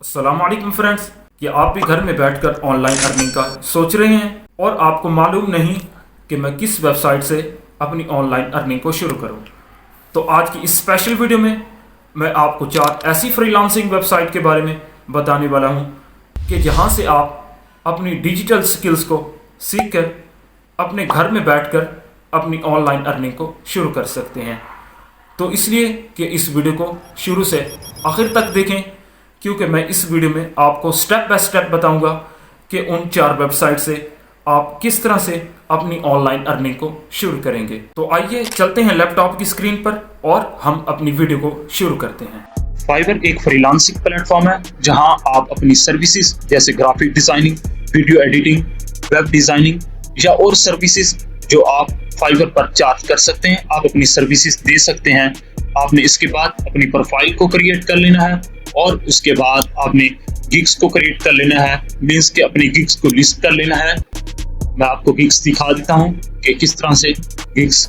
अस्सलाम वालेकुम फ्रेंड्स। कि आप भी घर में बैठकर ऑनलाइन अर्निंग का सोच रहे हैं और आपको मालूम नहीं कि मैं किस वेबसाइट से अपनी ऑनलाइन अर्निंग को शुरू करूं, तो आज की इस स्पेशल वीडियो में मैं आपको 4 ऐसी फ्रीलांसिंग वेबसाइट के बारे में बताने वाला हूं कि जहां से आप अपनी डिजिटल स्किल्स को सीखकर अपने घर में बैठकर अपनी ऑनलाइन अर्निंग को शुरू कर सकते हैं। तो इसलिए कि इस वीडियो को शुरू से आखिर तक देखें, क्योंकि मैं इस वीडियो में आपको स्टेप बाय स्टेप बताऊंगा कि उन 4 वेबसाइट से आप किस तरह से अपनी ऑनलाइन अर्निंग को शुरू करेंगे। तो आइए चलते हैं लैपटॉप की स्क्रीन पर और हम अपनी वीडियो को शुरू करते हैं। फाइवर एक फ्रीलांसिंग प्लेटफॉर्म है जहां आप अपनी सर्विसेज जैसे graphic designing, video editing, web designing या और सर्विसेज जो आप फाइवर पर चार्ज कर सकते हैं, आप अपनी सर्विसेज दे सकते हैं। आपने इसके बाद अपनी प्रोफाइल को क्रिएट कर लेना है और उसके बाद आपने गिग्स को क्रिएट कर लेना है, मींस के अपने गिग्स को लिस्ट कर लेना है। मैं आपको गिग्स दिखा देता हूं कि किस तरह से गिग्स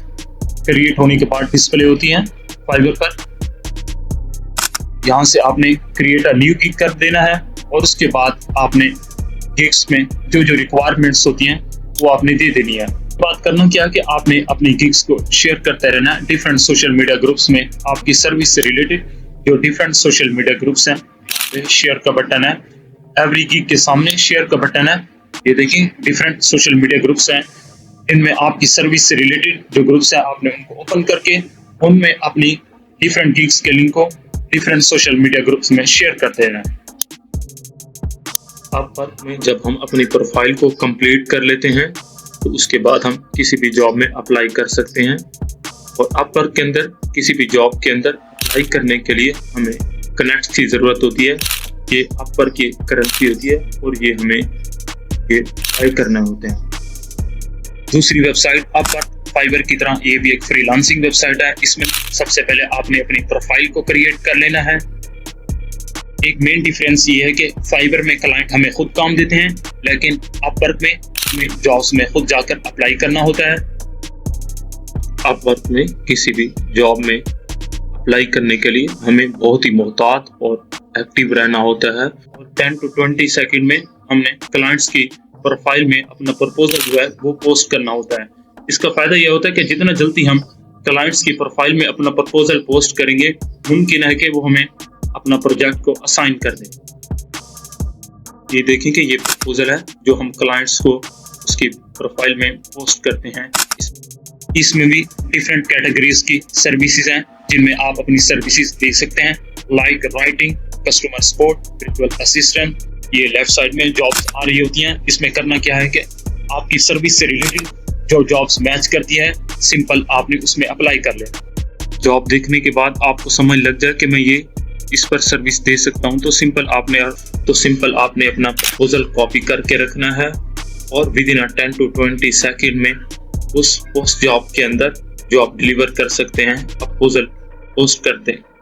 क्रिएट होने के बाद डिस्प्ले होती हैं फाइवर पर। यहां से आपने क्रिएट अ न्यू गिग कर देना है और उसके बाद आपने गिग्स में जो जो रिक्वायरमेंट्स होती हैं वो आपने दे देनी है। बात करना क्या है कि आपने अपनी गिग्स को शेयर करते रहना है डिफरेंट सोशल मीडिया ग्रुप्स में। आपकी सर्विस से रिलेटेड जो डिफरेंट सोशल मीडिया ग्रुप्स हैं, शेयर का बटन है, एवरी गिग के सामने शेयर का बटन है। ये देखिए डिफरेंट सोशल मीडिया ग्रुप्स हैं, इनमें आपकी सर्विस से रिलेटेड जो ग्रुप्स हैं आपने उनको ओपन करके उनमें अपनी डिफरेंट गिग्स के लिंक को डिफरेंट सोशल मीडिया ग्रुप्स में शेयर करते रहना है। अपवर्क में जब हम अपनी प्रोफाइल को कंप्लीट कर लेते हैं तो उसके बाद हम किसी भी जॉब में अप्लाई कर सकते हैं। और अपवर्क के अंदर किसी भी जॉब के अंदर अप्लाई करने के लिए हमें कनेक्ट की ज़रूरत होती है। ये अपवर्क की करेंसी होती है और ये हमें ये अप्लाई करना होते हैं। दूसरी वेबसाइट अपवर्क फाइवर की तरह ये भी एक फ्रीलांसिंग वेबसाइट है। इसमें सबसे पहले आपने अपनी प्रोफाइल को क्रिएट कर लेना है। एक मेन डिफरेंस ये है कि फाइवर में क्लाइंट हमें खुद काम देते हैं, लेकिन अपवर्क में हमें जॉब्स में खुद जाकर अप्लाई करना होता है। अपवर्क में किसी भी जॉब में अप्लाई करने के लिए हमें बहुत ही मोहतात और एक्टिव रहना होता है और 10 to 20 सेकंड में हमने क्लाइंट्स की प्रोफाइल में अपना प्रपोजल जो है वो पोस्ट करना होता है। इसका फायदा यह होता है कि जितना जल्दी हम क्लाइंट्स की प्रोफाइल में अपना प्रपोजल पोस्ट करेंगे, मुमकिन है कि वो हमें अपना प्रोजेक्ट को असाइन कर दें। ये देखें कि ये प्रपोजल है जो हम क्लाइंट्स को उसकी प्रोफाइल में पोस्ट करते हैं। इसमें भी डिफरेंट कैटेगरीज की सर्विसेज हैं जिनमें आप अपनी सर्विसेज दे सकते हैं, like writing, customer support, virtual assistant. ये लेफ्ट साइड में जॉब्स आ रही होती हैं। इसमें करना क्या है कि आपकी सर्विस से रिलेटेड जो जॉब्स मैच करती है, सिंपल आपने उसमें अप्लाई कर लेना। जॉब देखने के बाद आपको समझ लग जाए कि मैं ये इस पर सर्विस दे सकता हूं, तो सिंपल आपने अपना प्रपोजल कॉपी करके रखना है और विद इन 10 to 20 सेकंड में उस जॉब के अंदर जो आप डिलीवर कर सकते हैं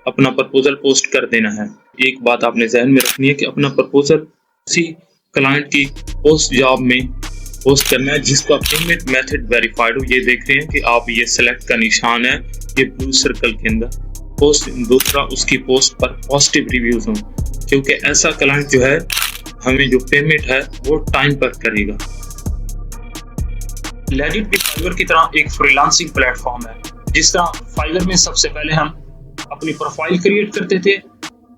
अपना प्रपोजल पोस्ट कर देना है। एक बात आपने ध्यान में रखनी है कि अपना प्रपोजल उसी क्लाइंट की उस जॉब में पोस्ट करना है जिसका पेमेंट मेथड वेरीफाइड हो। ये देख रहे हैं कि आप ये सेलेक्ट का निशान है, ये ब्लू सर्कल के अंदर पोस्ट। दूसरा, उसकी पोस्ट पर पॉजिटिव रिव्यूज हों, क्योंकि ऐसा क्लाइंट जो है हमें जो पेमेंट है वो टाइम पर करेगा। लेजिट भी फाइवर की तरह एक फ्रीलांसिंग प्लेटफॉर्म है। जिस तरह फाइवर में सबसे पहले हम अपनी प्रोफाइल क्रिएट करते थे,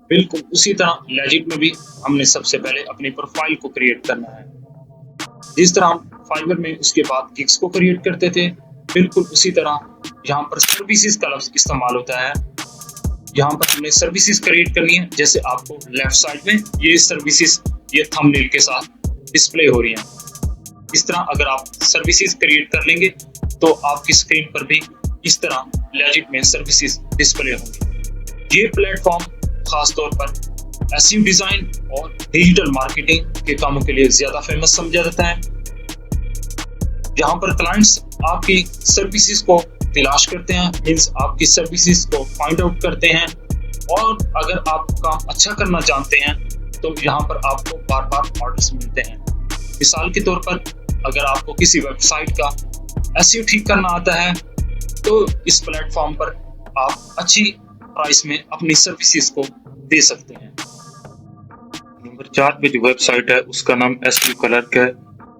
बिल्कुल उसी तरह लेजिट में भी हमने सबसे पहले अपनी प्रोफाइल को क्रिएट करना है। जिस तरह हम फाइवर में उसके बाद गिग्स को क्रिएट करते थे, बिल्कुल उसी तरह यहाँ पर सर्विसेज का लफ्ज इस्तेमाल होता है। यहाँ पर हमने सर्विसेज क्रिएट करनी है। जैसे आपको लेफ्ट साइड में ये सर्विसेज ये थंबनेल के साथ डिस्प्ले हो रही हैं। इस तरह अगर आप सर्विसेज क्रिएट कर लेंगे तो आपकी स्क्रीन पर भी इस तरह लेजिट में सर्विसेज डिस्प्ले होंगी। ये प्लेटफॉर्म खास तौर पर एसईओ डिजाइन और डिजिटल मार्केटिंग के कामों के लिए ज्यादा फेमस समझा जाता है। यहाँ पर क्लाइंट्स आपकी सर्विसेज को तलाश करते हैं, मींस आपकी सर्विसेज को फाइंड आउट करते हैं, और अगर आप काम अच्छा करना जानते हैं तो यहाँ पर आपको बार बार ऑर्डर्स मिलते हैं। मिसाल के तौर पर अगर आपको किसी वेबसाइट का एसईओ ठीक करना आता है तो इस प्लेटफॉर्म पर आप अच्छी प्राइस में अपनी सर्विसेज को दे सकते हैं। नंबर 4 पे जो वेबसाइट है उसका नाम एसक्यू क्लर्क है।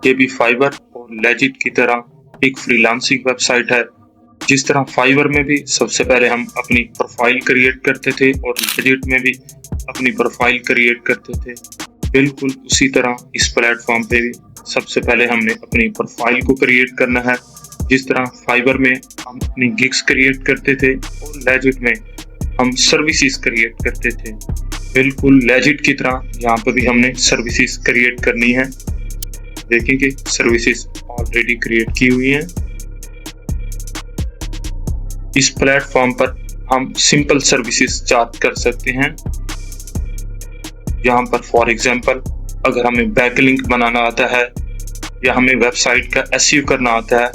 ये भी फाइवर और लेजिट की तरह एक फ्रीलांसिंग वेबसाइट है। जिस तरह फाइवर में भी सबसे पहले हम अपनी प्रोफाइल क्रिएट करते थे और लेजिट में भी अपनी प्रोफाइल क्रिएट करते थे, बिल्कुल उसी तरह इस प्लेटफॉर्म पे भी सबसे पहले हमने अपनी प्रोफाइल को क्रिएट करना है। जिस तरह फाइवर में हम अपनी गिग्स क्रिएट करते थे और लेजिट में हम सर्विसेज क्रिएट करते थे, बिल्कुल लेजिट की तरह यहाँ पर भी हमने सर्विसेज क्रिएट करनी है। देखेंगे सर्विसेज ऑलरेडी क्रिएट की हुई हैं। इस प्लेटफॉर्म पर हम सिंपल सर्विसेज चार्ज कर सकते हैं। यहाँ पर फॉर एग्जांपल अगर हमें बैकलिंक बनाना आता है या हमें वेबसाइट का एसईओ करना आता है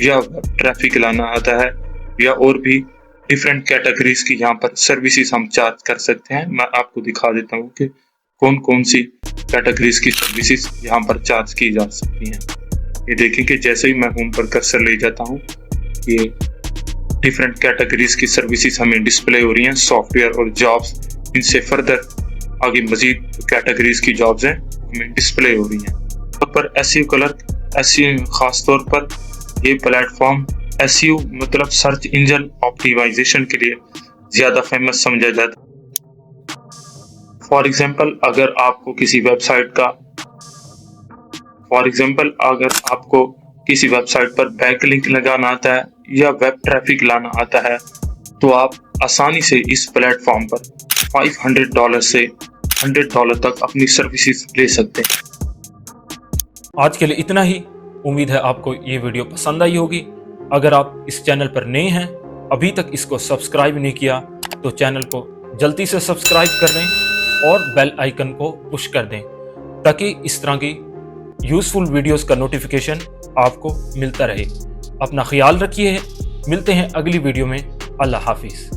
या ट्रैफिक लाना आता है या और भी डिफरेंट कैटेगरीज की यहाँ पर सर्विसेज हम चार्ज कर सकते हैं। मैं आपको दिखा देता हूँ कि कौन कौन सी कैटेगरीज की सर्विसेज यहाँ पर चार्ज की जा सकती हैं। ये देखें कि जैसे ही मैं होम पर कर्सर ले जाता हूँ, ये डिफरेंट कैटेगरीज की सर्विसेज हमें डिस्प्ले हो रही हैं, सॉफ्टवेयर और जॉब्स। इनसे फर्दर आगे मजीद कैटेगरीज की जॉब्स हैं हमें डिस्प्ले हो रही हैं। पर एसईओ क्लर्क खास तौर पर ये प्लेटफॉर्म एसईओ मतलब सर्च इंजन ऑप्टिमाइजेशन के लिए ज्यादा फेमस समझा जाता है। फॉर एग्जांपल अगर आपको किसी वेबसाइट पर बैकलिंक लगाना आता है या वेब ट्रैफिक लाना आता है, तो आप आसानी से इस प्लेटफॉर्म पर $500 से $100 तक अपनी सर्विसेज ले सकते हैं। आज के लिए इतना ही। उम्मीद है आपको ये वीडियो पसंद आई होगी। अगर आप इस चैनल पर नए हैं, अभी तक इसको सब्सक्राइब नहीं किया, तो चैनल को जल्दी से सब्सक्राइब कर दें और बेल आइकन को पुश कर दें ताकि इस तरह की यूजफुल वीडियोस का नोटिफिकेशन आपको मिलता रहे। अपना ख्याल रखिए। मिलते हैं अगली वीडियो में। अल्लाह हाफिज।